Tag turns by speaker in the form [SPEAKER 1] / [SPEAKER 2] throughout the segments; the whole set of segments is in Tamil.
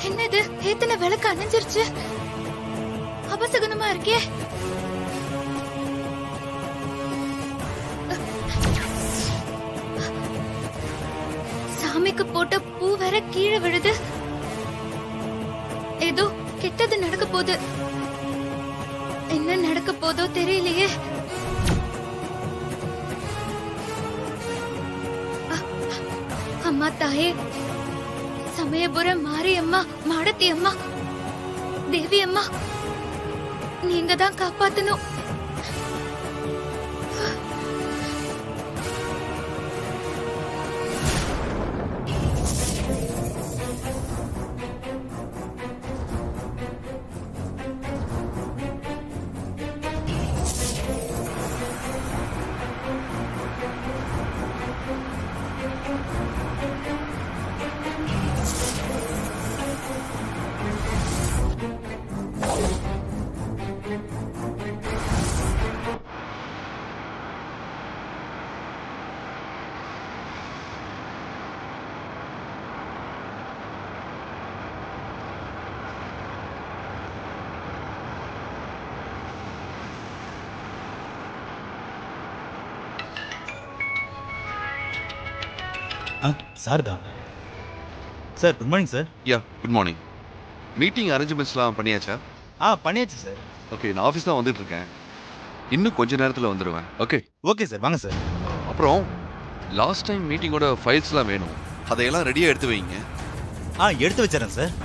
[SPEAKER 1] என்னது ஏத்தன விளக்கு அணைஞ்சிருச்சு. அபசகுனமா இருக்கே. சாமிக்கு போட்ட பூ வேற கீழே விழுது. ஏதோ கெட்டது நடக்க போகுது. என்ன நடக்க போதோ தெரியலையே. அம்மா தாயே, சமயபுரம் மாரியம்மா, மாடத்தி அம்மா, தேவி அம்மா, நீங்க தான் காப்பாத்தணும்.
[SPEAKER 2] சார் தான் sir. Good morning sir.
[SPEAKER 3] Yeah good morning. Meeting அரேஞ்ச்மெண்ட்ஸ்லாம் பண்ணியாச்சா?
[SPEAKER 2] பண்ணியாச்சு சார்.
[SPEAKER 3] ஓகே, நான் ஆஃபீஸ் தான் வந்துட்டு இருக்கேன். இன்னும் கொஞ்ச நேரத்தில் வந்துடுவேன். ஓகே
[SPEAKER 2] ஓகே சார், வாங்க சார்.
[SPEAKER 3] அப்புறம் லாஸ்ட் டைம் மீட்டிங்கோட ஃபைல்ஸ்லாம் வேணும், அதையெல்லாம் ரெடியாக எடுத்து வைங்க.
[SPEAKER 2] எடுத்து வச்சிடறேன் சார்.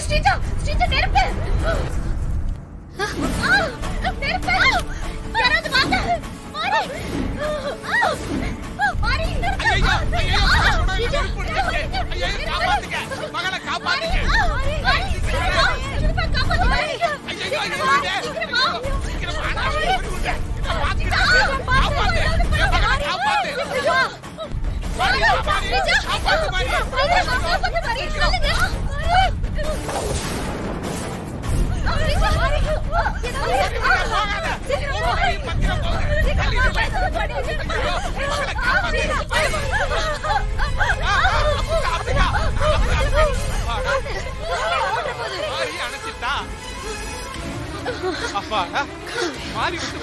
[SPEAKER 1] ஸ்ரீஜா, ஸ்ரீஜா நெருப்பு. நெருப்பு. யாராவது வாங்க. மாரி. மாரி. ஐயோ, ஐயோ, ஸ்ரீஜா. ஐயோ, காப்பாத்துங்க. மகளை காப்பாத்துங்க. மாரி. திருப்பி காப்பாத்து மாரி. ஐயோ, சீக்கிரமா. சீக்கிரமா. காப்பாத்து. காப்பாத்து. மாரி, ஸ்ரீஜா. காப்பாத்து மாரி. காப்பாத்து மாரி. சொல்லுங்க.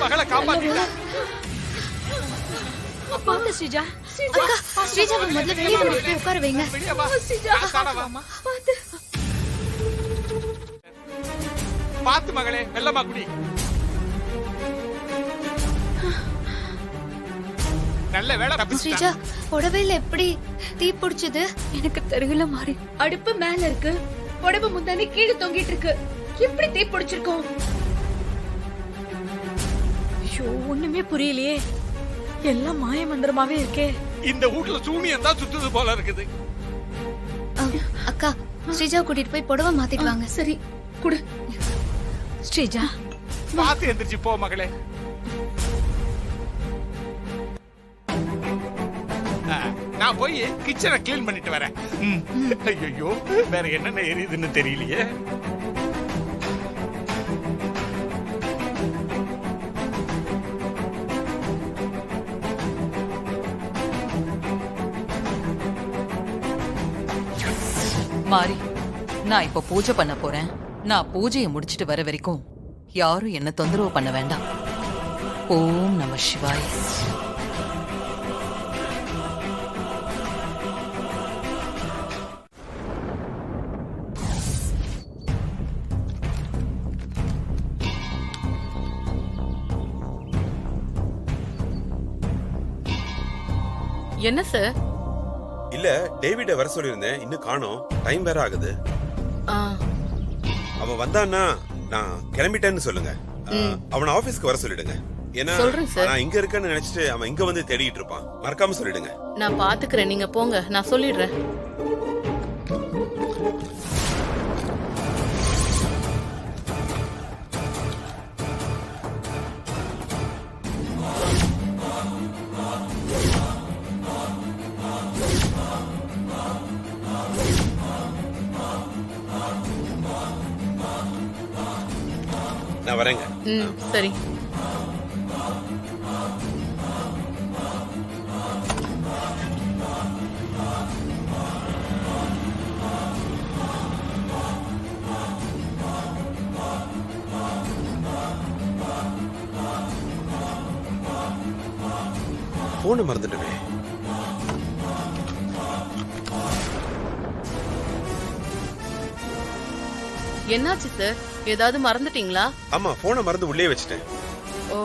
[SPEAKER 4] மகளை காப்பாத்திட்டா.
[SPEAKER 1] பாத்து ஸ்ரீஜா. அக்கா, ஸ்ரீஜாவை முதல்ல வெளியே கொண்டு உட்கார வைங்க.
[SPEAKER 4] பாத்து மகளே, வெள்ளமா குடி. நல்ல வேளை தப்பிச்சிட்டா.
[SPEAKER 1] ஸ்ரீஜா, புடவையில எப்படி தீ பிடிச்சது? எனக்கு தெரியல மாறி. அடுப்பு மேல இருக்கு, புடவை முந்தானி கீழே தொங்கிட்டு இருக்கு. எப்படி தீ பிடிச்சிருக்கோம்?
[SPEAKER 5] ஐயோ, ஒண்ணுமே புரியலையே. எல்லாம் மாய மந்திரமாவே இருக்கே.
[SPEAKER 4] இந்த வீட்டுல சூனியம் தான் சுத்துது போல இருக்குது.
[SPEAKER 1] அக்கா, ஸ்ரீஜா கூட்டிட்டு போய் புடவை மாத்திட்டு வாங்க.
[SPEAKER 5] சரி, குடு. ஸ்ரீஜா,
[SPEAKER 4] பாத்து எந்திரிச்சு போ மகளே. நான் போய் கிச்சனை கிளீன் பண்ணிட்டு வரேன். ஐயோ, வேற என்னென்ன எரியுதுன்னு தெரியலையே.
[SPEAKER 6] மாரி, நான் இப்ப பூஜை பண்ண போறேன். நான் பூஜையை முடிச்சிட்டு வர வரைக்கும் யாரும் என்ன தொந்தரவு பண்ண வேண்டாம். ஓம் நம சிவாய.
[SPEAKER 7] என்ன சார்?
[SPEAKER 8] இல்ல டேவிட வர சொல்லியிருந்தேன், இன்னும் காணோம். டைம் வேற ஆகுது. அவன் வந்தான்னா நான் கிளம்பிட்டேன்னு சொல்லுங்க. அவன் ஆபீஸ்க்கு வர சொல்லிடுங்க. ஏன்னா
[SPEAKER 7] சொல்றேன் சார்.
[SPEAKER 8] நான் இங்க இருக்கேன்னு நினைச்சிட்டு அவன் இங்க வந்து தேடிட்டு இருப்பான். மறக்காம சொல்லிடுங்க.
[SPEAKER 7] நான் பாத்துக்கிறேன், நீங்க போங்க, நான் சொல்லிடுறேன்.
[SPEAKER 8] நான் வரேங்க.
[SPEAKER 7] சரி.
[SPEAKER 8] போன மறந்துட்டுமே.
[SPEAKER 7] என்னாச்சு சார்? ஏதாவது மறந்துட்டீங்களா?
[SPEAKER 8] ஆமா, போனை மறந்து உள்ளே வச்சிட்டேன்.
[SPEAKER 7] ஓ